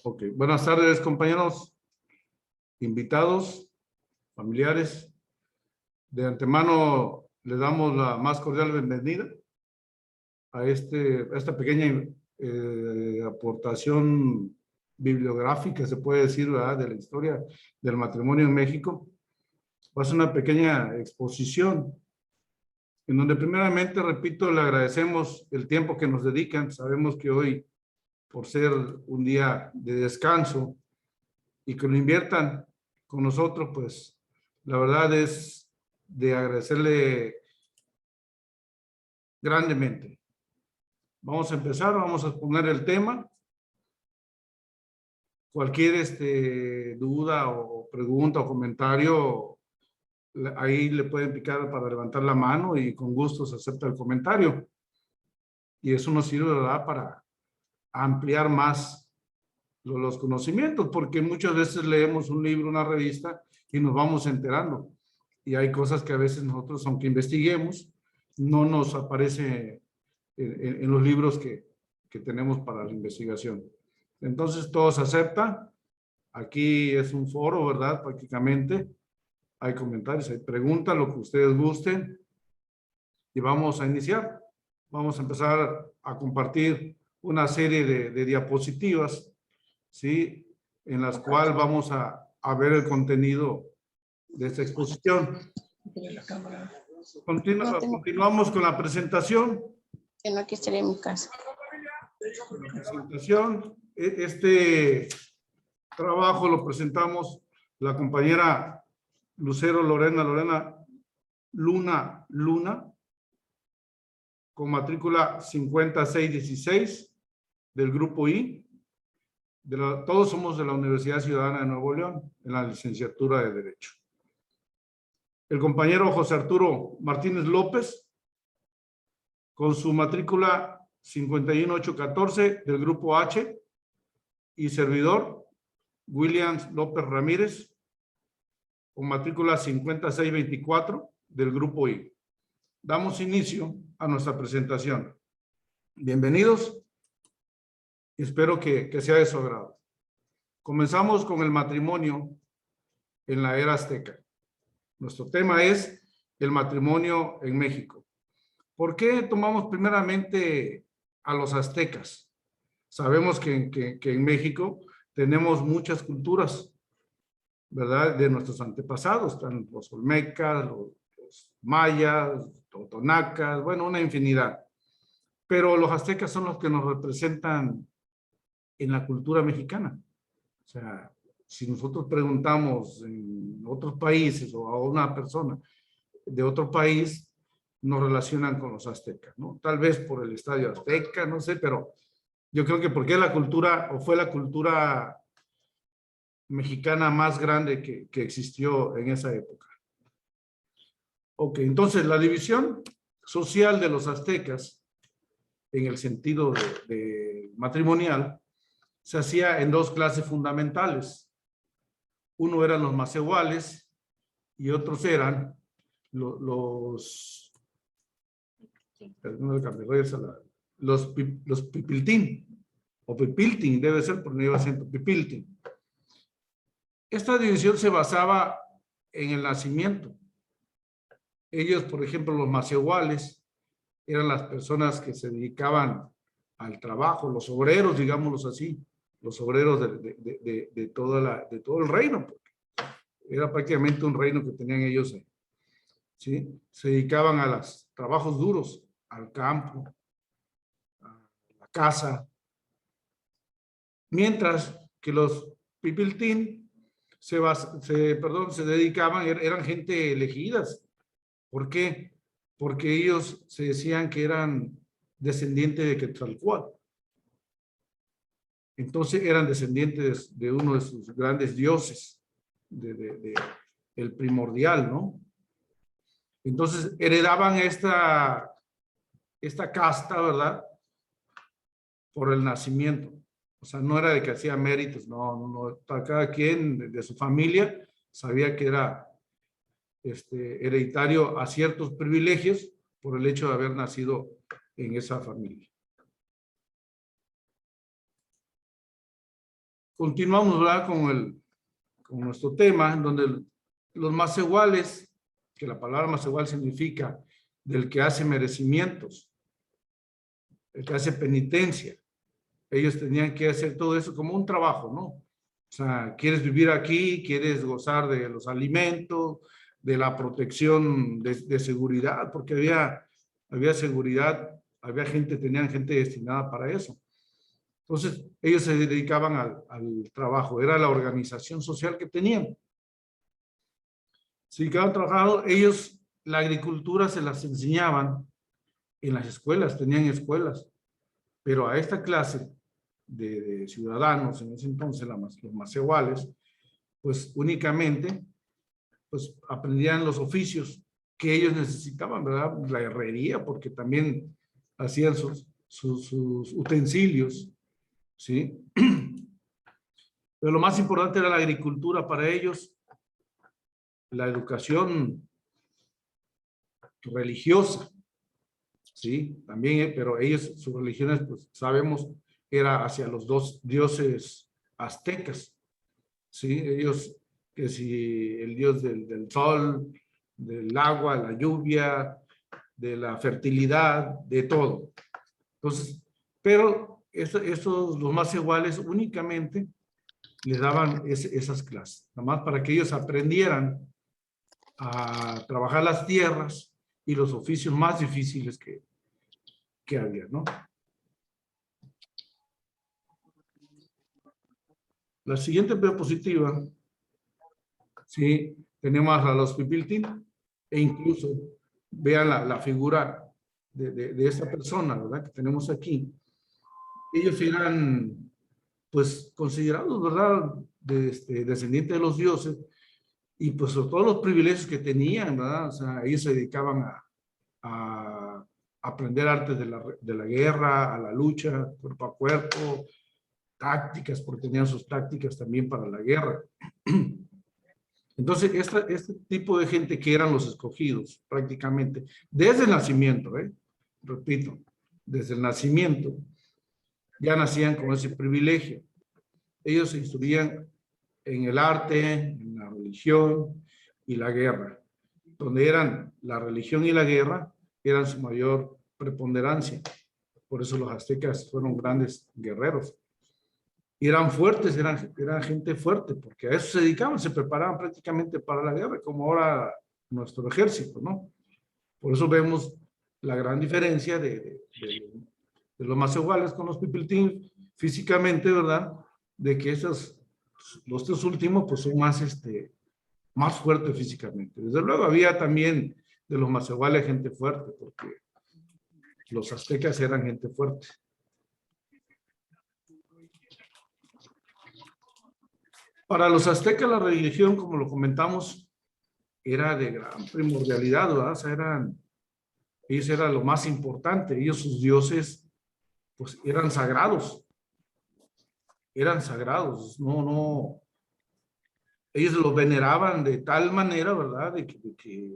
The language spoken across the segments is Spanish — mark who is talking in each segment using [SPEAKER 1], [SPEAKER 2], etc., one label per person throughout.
[SPEAKER 1] Ok, buenas tardes, compañeros, invitados, familiares. De antemano le damos la más cordial bienvenida a esta pequeña aportación bibliográfica, se puede decir, ¿verdad?, de la historia del matrimonio en México. Va a ser una pequeña exposición en donde primeramente, repito, le agradecemos el tiempo que nos dedican. Sabemos que hoy, por ser un día de descanso y que lo inviertan con nosotros, pues la verdad es de agradecerle grandemente. Vamos a empezar, vamos a exponer el tema. Cualquier duda o pregunta o comentario, ahí le pueden picar para levantar la mano y con gusto se acepta el comentario. Y eso nos sirve, ¿verdad?, para ampliar más los conocimientos, porque muchas veces leemos un libro, una revista y nos vamos enterando. Y hay cosas que a veces nosotros, aunque investiguemos, no nos aparece en los libros que tenemos para la investigación. Entonces, todo se acepta. Aquí es un foro, ¿verdad? Prácticamente. Hay comentarios, hay preguntas, lo que ustedes gusten. Y vamos a iniciar. Vamos a empezar a compartir una serie de diapositivas, ¿sí?, en las cuales vamos a ver el contenido de esta exposición. Continuamos con la presentación.
[SPEAKER 2] Que no quisiera en mi casa.
[SPEAKER 1] La presentación. Este trabajo lo presentamos la compañera Lucero Lorena Luna, con matrícula 5616 del grupo I. Todos somos de la Universidad Ciudadana de Nuevo León, en la licenciatura de Derecho. El compañero José Arturo Martínez López, con su matrícula 51814 del grupo H, y servidor Williams López Ramírez, con matrícula 5624 del grupo I. Damos inicio a nuestra presentación. Bienvenidos. Espero que sea de su agrado. Comenzamos con el matrimonio en la era azteca. Nuestro tema es el matrimonio en México. ¿Por qué tomamos primeramente a los aztecas? Sabemos que en México tenemos muchas culturas, ¿verdad?, de nuestros antepasados. Están los olmecas, los mayas, los totonacas, bueno, una infinidad. Pero los aztecas son los que nos representan en la cultura mexicana. O sea, si nosotros preguntamos en otros países o a una persona de otro país, nos relacionan con los aztecas, ¿no? Tal vez por el estadio azteca, no sé, pero yo creo que porque es la cultura, o fue la cultura mexicana más grande que existió en esa época. Ok, entonces la división social de los aztecas, en el sentido de matrimonial, se hacía en dos clases fundamentales. Uno eran los macehuales y otros eran los pipiltín, o pipiltín, debe ser por no lleva acento, pipiltín. Esta división se basaba en el nacimiento. Ellos, por ejemplo, los macehuales, eran las personas que se dedicaban al trabajo, los obreros, digámoslos así, los obreros de todo el reino, porque era prácticamente un reino que tenían ellos, ¿sí? Se dedicaban a los trabajos duros, al campo, a la casa, mientras que los pipiltín se dedicaban, eran gente elegidas. ¿Por qué? Porque ellos se decían que eran descendientes de Quetzalcóatl. Entonces eran descendientes de uno de sus grandes dioses, el primordial, ¿no? Entonces heredaban esta casta, ¿verdad?, por el nacimiento. O sea, no era de que hacía méritos, no. Cada quien de su familia sabía que era hereditario a ciertos privilegios por el hecho de haber nacido en esa familia. continuamos, ¿verdad? con nuestro tema, en donde los masehuales, que la palabra masehual significa del que hace merecimientos, el que hace penitencia. Ellos tenían que hacer todo eso como un trabajo, ¿no? O sea, quieres vivir aquí, quieres gozar de los alimentos, de la protección de seguridad, porque había seguridad, tenían gente destinada para eso. Entonces, ellos se dedicaban al trabajo, era la organización social que tenían. Si quedaban trabajando, ellos, la agricultura se las enseñaban en las escuelas, tenían escuelas, pero a esta clase de ciudadanos, en ese entonces los masehuales, pues únicamente pues aprendían los oficios que ellos necesitaban, ¿verdad? La herrería, porque también hacían sus utensilios, ¿sí? Pero lo más importante era la agricultura para ellos, la educación religiosa, ¿sí? También, pero ellos, sus religiones, pues sabemos, era hacia los dos dioses aztecas, ¿sí? Ellos, que si el dios del sol, del agua, la lluvia, de la fertilidad, de todo. Entonces, pero estos, los más iguales, únicamente les daban esas clases, nada más para que ellos aprendieran a trabajar las tierras y los oficios más difíciles que había, ¿no? La siguiente diapositiva, sí, tenemos a los pipiltín, e incluso vean la figura de esta persona, ¿verdad? Que tenemos aquí. Ellos eran, pues, considerados, ¿verdad? Descendientes de los dioses, y pues sobre todos los privilegios que tenían, ¿verdad? O sea, ellos se dedicaban a aprender artes de la guerra, a la lucha, cuerpo a cuerpo, tácticas, porque tenían sus tácticas también para la guerra. Entonces, este tipo de gente que eran los escogidos, prácticamente, desde el nacimiento, repito, desde el nacimiento, ya nacían con ese privilegio. Ellos se instruían en el arte, en la religión y la guerra, donde eran la religión y la guerra, eran su mayor preponderancia. Por eso los aztecas fueron grandes guerreros. Y eran fuertes, eran gente fuerte, porque a eso se dedicaban, se preparaban prácticamente para la guerra, como ahora nuestro ejército, ¿no? Por eso vemos la gran diferencia de los masehuales con los pipiltín físicamente, ¿verdad? De que los tres últimos, pues son más fuertes físicamente. Desde luego había también de los masehuales gente fuerte, porque los aztecas eran gente fuerte. Para los aztecas la religión, como lo comentamos, era de gran primordialidad, ¿verdad? O sea, ellos eran lo más importante. Ellos, sus dioses, pues eran sagrados. Eran sagrados. No. Ellos los veneraban de tal manera, ¿verdad? De que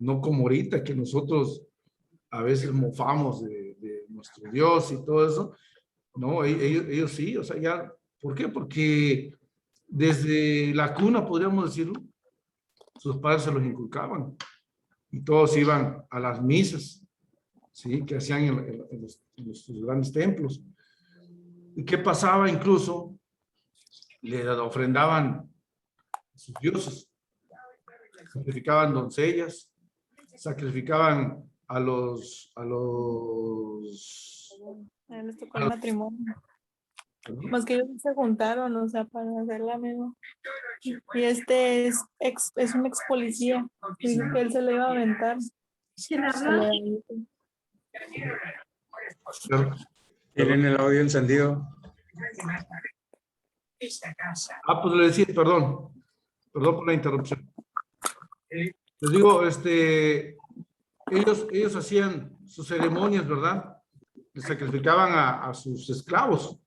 [SPEAKER 1] no como ahorita, que nosotros a veces mofamos de nuestro Dios y todo eso. No, ellos sí, o sea, ya. ¿Por qué? Porque desde la cuna, podríamos decirlo, sus padres se los inculcaban y todos iban a las misas, ¿sí? Que hacían en los grandes templos. ¿Y qué pasaba? Incluso le ofrendaban a sus dioses, sacrificaban doncellas, sacrificaban a los
[SPEAKER 3] les tocó el matrimonio. Más que ellos se juntaron, o sea, para hacer la misma. Y este es un ex policía. Dijo que él se le iba a aventar.
[SPEAKER 4] Tienen el audio encendido.
[SPEAKER 1] Pues le decía, perdón por la interrupción. Les digo, ellos hacían sus ceremonias, ¿verdad? Les sacrificaban a sus esclavos.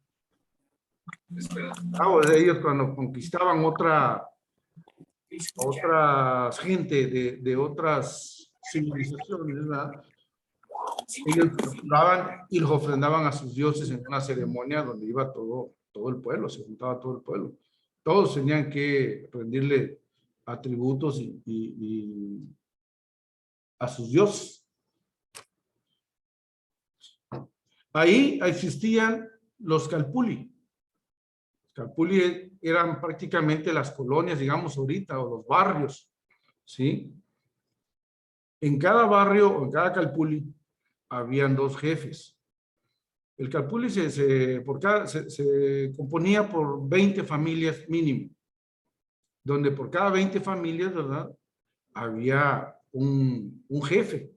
[SPEAKER 1] Ellos cuando conquistaban otra gente de otras civilizaciones, ¿verdad? Ellos capturaban y los ofrendaban a sus dioses en una ceremonia donde iba todo todo el pueblo, se juntaba todo el pueblo. Todos tenían que rendirle atributos y a sus dioses. Ahí existían los calpuli. Los calpuli eran prácticamente las colonias, digamos ahorita, o los barrios, ¿sí? En cada barrio o en cada calpuli habían dos jefes. El calpuli se componía por 20 familias mínimo, donde por cada 20 familias, ¿verdad?, había un jefe,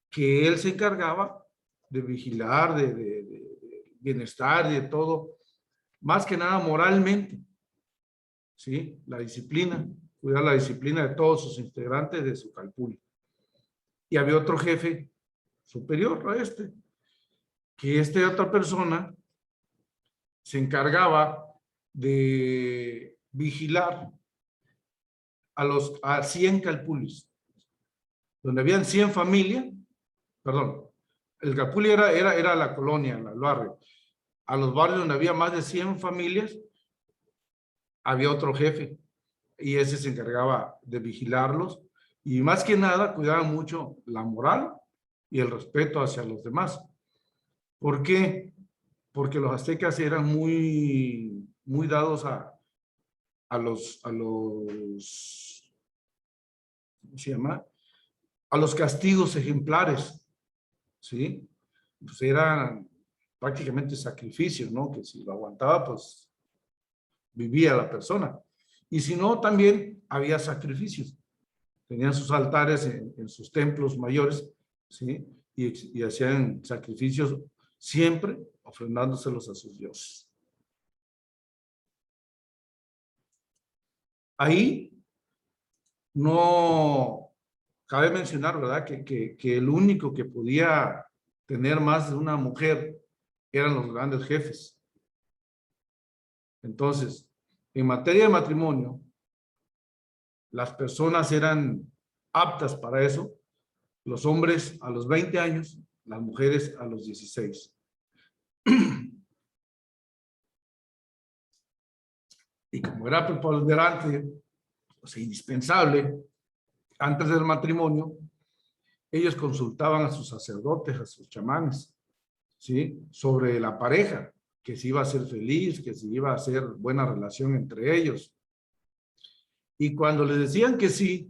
[SPEAKER 1] que él se encargaba de vigilar, de bienestar, de todo, más que nada moralmente, ¿sí? La disciplina, cuidar la disciplina de todos sus integrantes de su calpuli. Y había otro jefe superior a este, que otra persona se encargaba de vigilar a 100 calpulis. Donde habían 100 familias, perdón, el calpuli era la colonia, el barrio. A los barrios donde había más de 100 familias, había otro jefe, y ese se encargaba de vigilarlos, y más que nada cuidaba mucho la moral y el respeto hacia los demás. ¿Por qué? Porque los aztecas eran muy dados a los, ¿cómo se llama? A los castigos ejemplares, ¿sí? Pues eran prácticamente sacrificios, ¿no? Que si lo aguantaba, pues vivía la persona. Y si no, también había sacrificios. Tenían sus altares en sus templos mayores, ¿sí? Y hacían sacrificios siempre ofrendándoselos a sus dioses. Ahí no cabe mencionar, ¿verdad?, que el único que podía tener más de una mujer eran los grandes jefes. Entonces, en materia de matrimonio, las personas eran aptas para eso, los hombres a los 20 años, las mujeres a los 16. Y como era preponderante, o sea, indispensable, antes del matrimonio, ellos consultaban a sus sacerdotes, a sus chamanes, ¿sí?, sobre la pareja, que si iba a ser feliz, que si iba a ser buena relación entre ellos. Y cuando le decían que sí,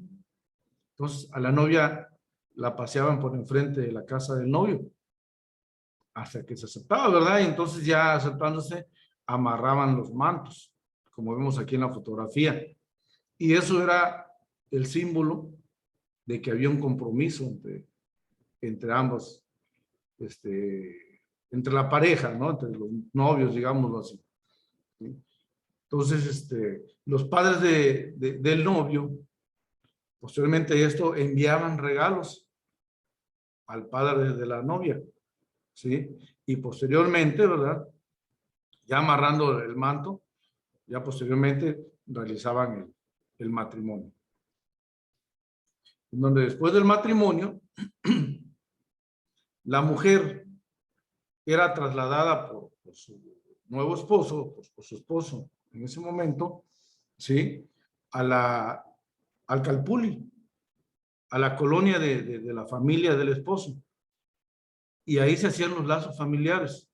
[SPEAKER 1] entonces a la novia la paseaban por enfrente de la casa del novio, hasta que se aceptaba, ¿verdad? Y entonces ya aceptándose, amarraban los mantos, como vemos aquí en la fotografía. Y eso era el símbolo de que había un compromiso entre ambos, entre la pareja, ¿no? Entre los novios, digámoslo así. ¿Sí? Entonces, los padres del novio, posteriormente a esto, enviaban regalos al padre de la novia, ¿sí? Y posteriormente, ¿verdad?, ya amarrando el manto, ya posteriormente realizaban el matrimonio. Donde después del matrimonio, la mujer era trasladada por su nuevo esposo, por su esposo en ese momento, ¿sí?, al calpuli, a la colonia de la familia del esposo. Y ahí se hacían los lazos familiares.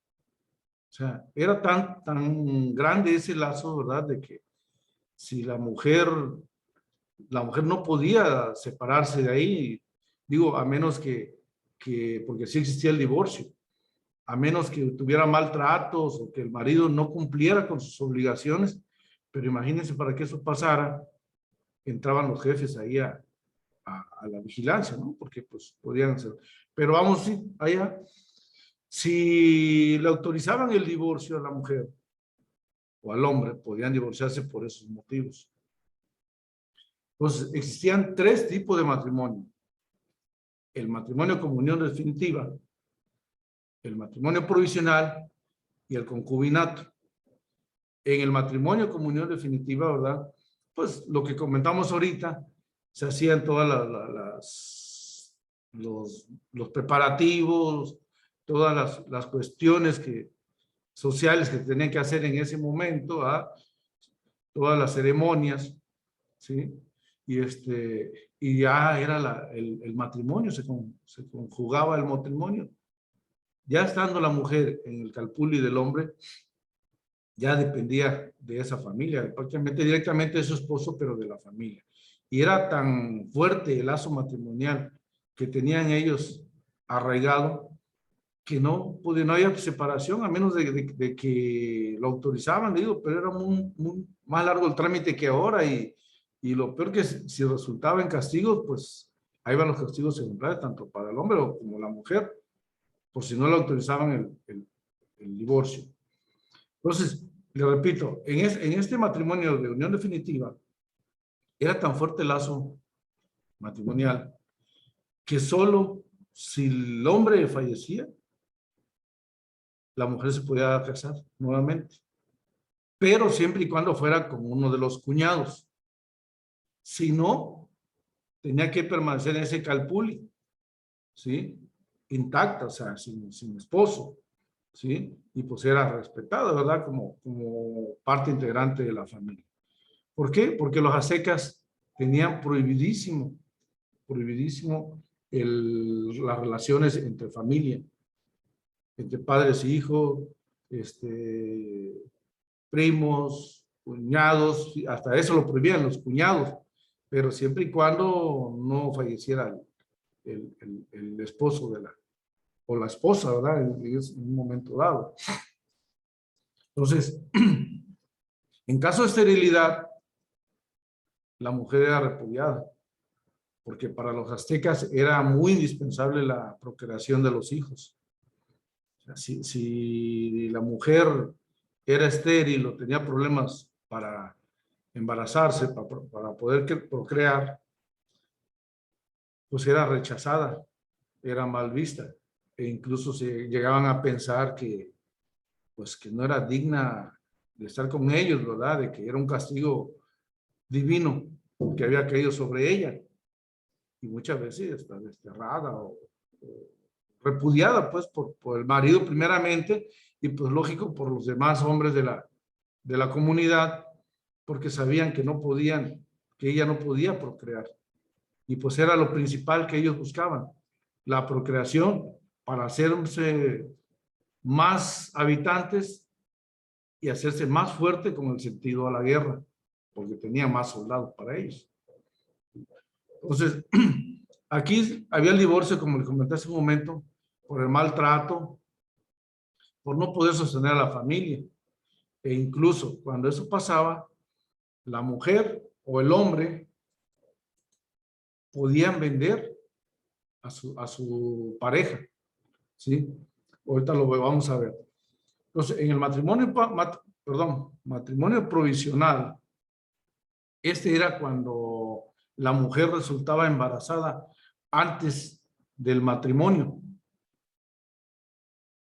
[SPEAKER 1] O sea, era tan grande ese lazo, ¿verdad?, de que si la mujer no podía separarse de ahí, digo, a menos porque sí existía el divorcio, a menos que tuviera maltratos o que el marido no cumpliera con sus obligaciones, pero imagínense, para que eso pasara, entraban los jefes ahí a la vigilancia, ¿no? Porque pues podían ser. Pero vamos, sí, allá, si le autorizaban el divorcio a la mujer o al hombre, podían divorciarse por esos motivos. Entonces, existían 3 tipos de matrimonio: el matrimonio con unión definitiva, el matrimonio provisional y el concubinato. En el matrimonio con unión definitiva, ¿verdad?, pues lo que comentamos ahorita, se hacían todas los preparativos, todas las cuestiones que sociales que tenían que hacer en ese momento, todas las ceremonias, ¿sí? Y ya era el matrimonio, se conjugaba el matrimonio. Ya estando la mujer en el calpulli del hombre, ya dependía de esa familia, prácticamente directamente de su esposo, pero de la familia. Y era tan fuerte el lazo matrimonial que tenían ellos arraigado, que no había separación, a menos de que lo autorizaban, digo, pero era muy más largo el trámite que ahora, y lo peor que si resultaba en castigos, pues ahí van los castigos ejemplares, tanto para el hombre como la mujer, por si no le autorizaban el divorcio. Entonces, le repito, en este matrimonio de unión definitiva, era tan fuerte el lazo matrimonial que solo si el hombre fallecía, la mujer se podía casar nuevamente, pero siempre y cuando fuera con uno de los cuñados. Si no, tenía que permanecer en ese calpulli, ¿sí? Intacta, o sea, sin esposo, ¿sí? Y pues era respetada, ¿verdad? Como parte integrante de la familia. ¿Por qué? Porque los aztecas tenían prohibidísimo las relaciones entre familia, entre padres e hijos, primos, cuñados, hasta eso lo prohibían los cuñados, pero siempre y cuando no falleciera el esposo o la esposa, ¿verdad? En un momento dado. Entonces, en caso de esterilidad, la mujer era repudiada, porque para los aztecas era muy indispensable la procreación de los hijos. O sea, si la mujer era estéril o tenía problemas para embarazarse, para poder procrear, pues era rechazada, era mal vista, e incluso se llegaban a pensar que no era digna de estar con ellos, ¿verdad? De que era un castigo divino que había caído sobre ella, y muchas veces está desterrada o repudiada, pues, por el marido primeramente, y pues lógico por los demás hombres de la comunidad, porque sabían que ella no podía procrear, y pues era lo principal que ellos buscaban, la procreación, para hacerse más habitantes y hacerse más fuerte con el sentido a la guerra, porque tenía más soldados para ellos. Entonces, aquí había el divorcio, como les comenté hace un momento, por el maltrato, por no poder sostener a la familia. E incluso cuando eso pasaba, la mujer o el hombre podían vender a su pareja, ¿sí? Ahorita lo vamos a ver. Entonces, en el matrimonio provisional, era cuando la mujer resultaba embarazada antes del matrimonio.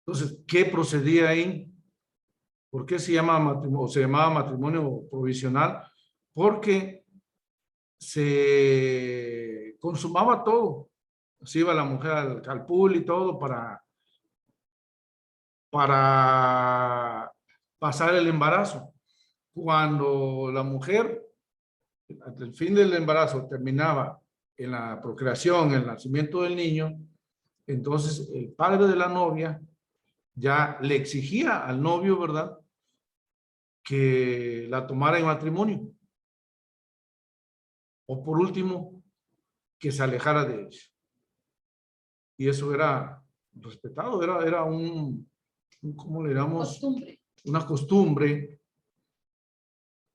[SPEAKER 1] Entonces, ¿qué procedía ahí? ¿Por qué se llamaba matrimonio provisional? Porque se consumaba todo. Se iba la mujer al calpulli y todo para pasar el embarazo. Cuando la mujer, hasta el fin del embarazo, terminaba en la procreación, el nacimiento del niño, entonces el padre de la novia ya le exigía al novio, ¿verdad?, que la tomara en matrimonio. O por último, que se alejara de ella. Y eso era respetado, era ¿cómo le llamamos? Una costumbre,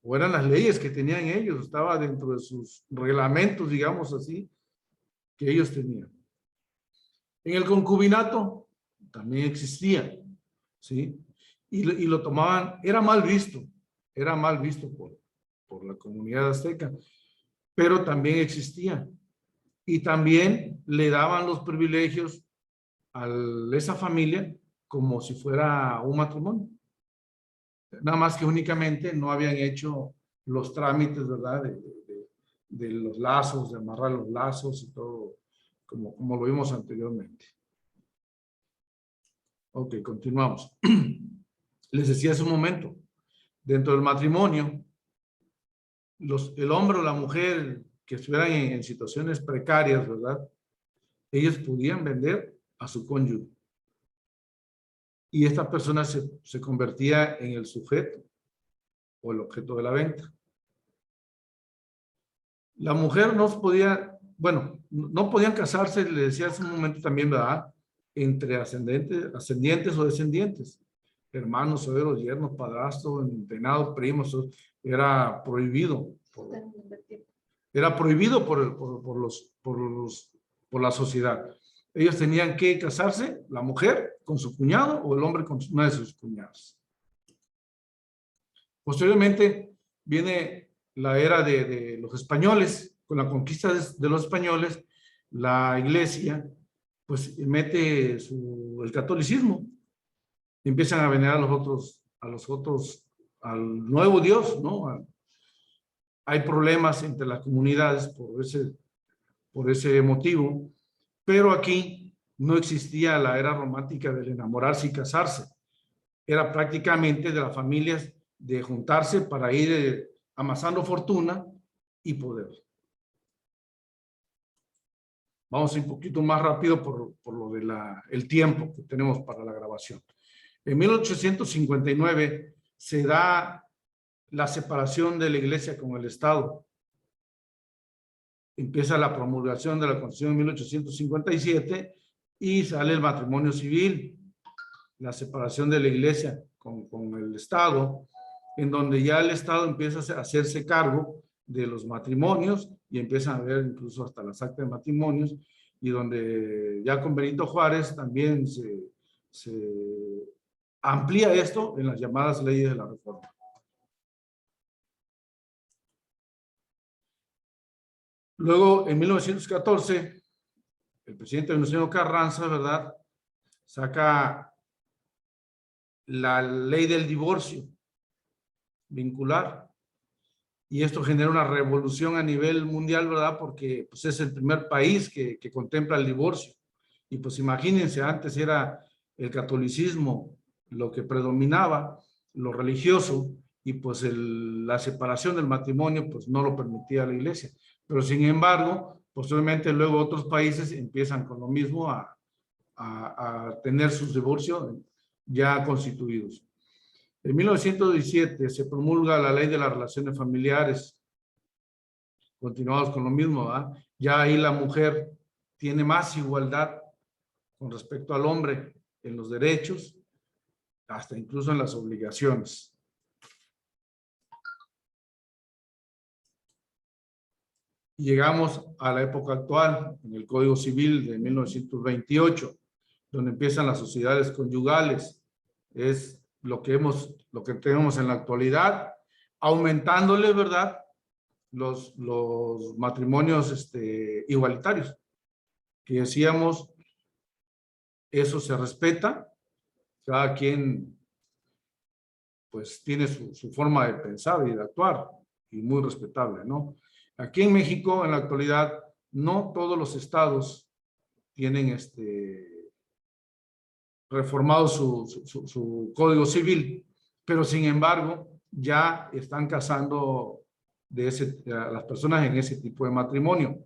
[SPEAKER 1] o eran las leyes que tenían ellos, estaba dentro de sus reglamentos, digamos así, que ellos tenían. En el concubinato también existía, ¿sí? Y lo tomaban, era mal visto por la comunidad azteca, pero también existía. Y también le daban los privilegios a esa familia como si fuera un matrimonio. Nada más que únicamente no habían hecho los trámites, ¿verdad?, de los lazos, de amarrar los lazos y todo, como lo vimos anteriormente. Ok, continuamos. Les decía hace un momento, dentro del matrimonio, el hombre o la mujer que estuvieran en situaciones precarias, ¿verdad? Ellos podían vender a su cónyuge. Y esta persona se convertía en el sujeto o el objeto de la venta. La mujer no podía, bueno, no podían casarse, le decía hace un momento también, ¿verdad? Entre ascendientes o descendientes. Hermanos, suegros, yernos, padrastros, entenados, primos, era prohibido. Era prohibido por la sociedad. Ellos tenían que casarse, la mujer con su cuñado o el hombre con una de sus cuñadas. Posteriormente viene la era de los españoles. Con la conquista de los españoles, la iglesia pues mete el catolicismo. Empiezan a venerar a los otros, al nuevo Dios, ¿no? Hay problemas entre las comunidades por ese motivo, pero aquí no existía la era romántica del enamorarse y casarse. Era prácticamente de las familias de juntarse para ir amasando fortuna y poder. Vamos un poquito más rápido por lo del tiempo que tenemos para la grabación. En 1859 se da la separación de la iglesia con el Estado. Empieza la promulgación de la Constitución en 1857 y sale el matrimonio civil, la separación de la iglesia con el Estado, en donde ya el Estado empieza a hacerse cargo de los matrimonios y empiezan a ver incluso hasta las actas de matrimonios, y donde ya con Benito Juárez también se amplía esto en las llamadas leyes de la reforma. Luego, en 1914, el presidente Venustiano Carranza, ¿verdad?, saca la ley del divorcio vincular. Y esto genera una revolución a nivel mundial, ¿verdad? Porque pues, es el primer país que contempla el divorcio. Y pues imagínense, antes era el catolicismo lo que predominaba, lo religioso, y pues la separación del matrimonio pues no lo permitía la iglesia. Pero sin embargo, posteriormente luego otros países empiezan con lo mismo a tener sus divorcios ya constituidos. En 1917 se promulga la ley de las relaciones familiares. Continuamos con lo mismo, ¿verdad? Ya ahí la mujer tiene más igualdad con respecto al hombre en los derechos, hasta incluso en las obligaciones. Llegamos a la época actual, en el Código Civil de 1928, donde empiezan las sociedades conyugales. Es lo que tenemos en la actualidad, aumentándole, ¿verdad?, los matrimonios igualitarios, que decíamos, eso se respeta, cada quien pues tiene su forma de pensar y de actuar, y muy respetable, ¿no? Aquí en México, en la actualidad, no todos los estados tienen reformado su código civil, pero sin embargo ya están casando a las personas en ese tipo de matrimonio.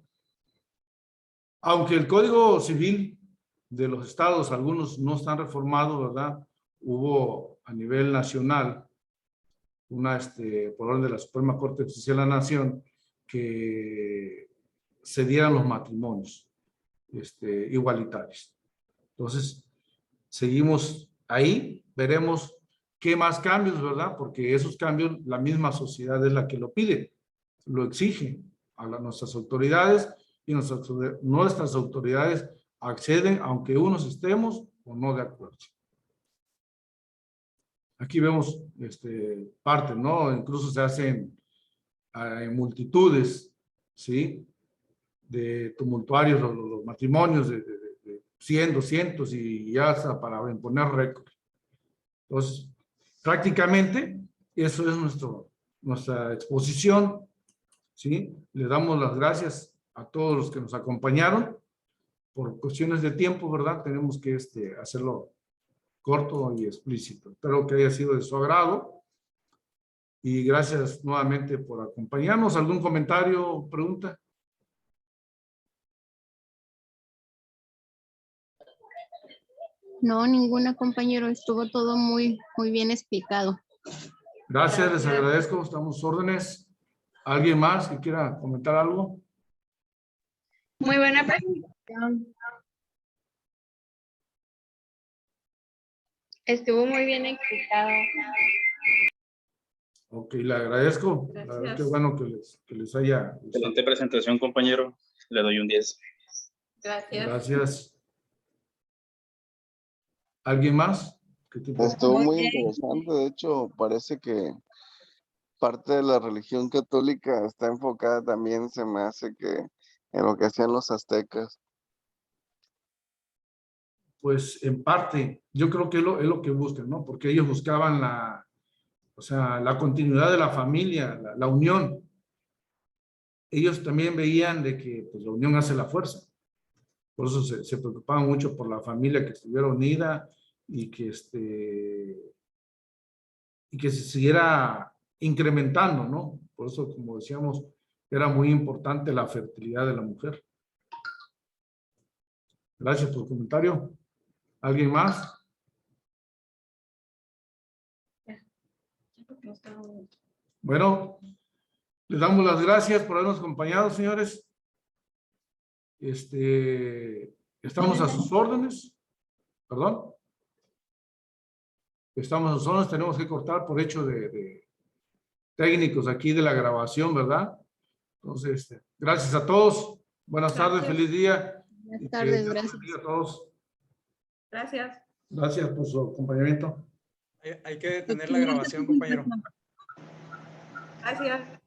[SPEAKER 1] Aunque el código civil de los estados, algunos no están reformados, ¿verdad? Hubo a nivel nacional por orden de la Suprema Corte de Justicia de la Nación que se dieran los matrimonios igualitarios. Entonces, seguimos ahí, veremos qué más cambios, ¿verdad? Porque esos cambios la misma sociedad es la que lo pide, lo exige a nuestras autoridades, y nuestras autoridades acceden aunque unos estemos o no de acuerdo. Aquí vemos parte, ¿no? Incluso se hacen en multitudes, ¿sí?, de tumultuarios los matrimonios de 100, 200 y ya hasta para imponer récord. Entonces, prácticamente eso es nuestra exposición, ¿sí? Le damos las gracias a todos los que nos acompañaron. Por cuestiones de tiempo, ¿verdad?, tenemos que hacerlo corto y explícito. Espero que haya sido de su agrado. Y gracias nuevamente por acompañarnos. ¿Algún comentario o pregunta?
[SPEAKER 2] No, ninguna, compañero. Estuvo todo muy bien explicado.
[SPEAKER 1] Gracias, les agradezco. Estamos a sus órdenes. ¿Alguien más que quiera comentar algo?
[SPEAKER 5] Muy buena presentación. Estuvo muy bien explicado.
[SPEAKER 1] Ok, le agradezco. La verdad, qué bueno que les haya gustado.
[SPEAKER 6] Excelente presentación, compañero. Le doy un 10.
[SPEAKER 5] Gracias.
[SPEAKER 1] Gracias. ¿Alguien más? ¿Qué tipo?
[SPEAKER 7] Estuvo
[SPEAKER 5] Muy
[SPEAKER 7] muy
[SPEAKER 5] bien.
[SPEAKER 7] interesante, de hecho, parece que parte de la religión católica está enfocada también, se me hace que en lo que hacían los aztecas.
[SPEAKER 1] Pues en parte, yo creo que es lo que buscan, ¿no? Porque ellos buscaban la continuidad de la familia, la unión. Ellos también veían de que pues, la unión hace la fuerza. Por eso se preocupaban mucho por la familia que estuviera unida y que se siguiera incrementando, ¿no? Por eso, como decíamos, era muy importante la fertilidad de la mujer. Gracias por el comentario. ¿Alguien más? Bueno, les damos las gracias por habernos acompañado, señores. Estamos a sus órdenes. ¿Perdón? Estamos a sus órdenes. Tenemos que cortar por hecho de técnicos aquí de la grabación, ¿verdad? Entonces, gracias a todos. Buenas tardes, feliz día.
[SPEAKER 2] Buenas tardes,
[SPEAKER 1] Dios
[SPEAKER 2] gracias.
[SPEAKER 1] bendiga a todos.
[SPEAKER 5] Gracias.
[SPEAKER 1] Gracias por su acompañamiento.
[SPEAKER 4] Hay que detener la grabación, compañero.
[SPEAKER 5] Gracias.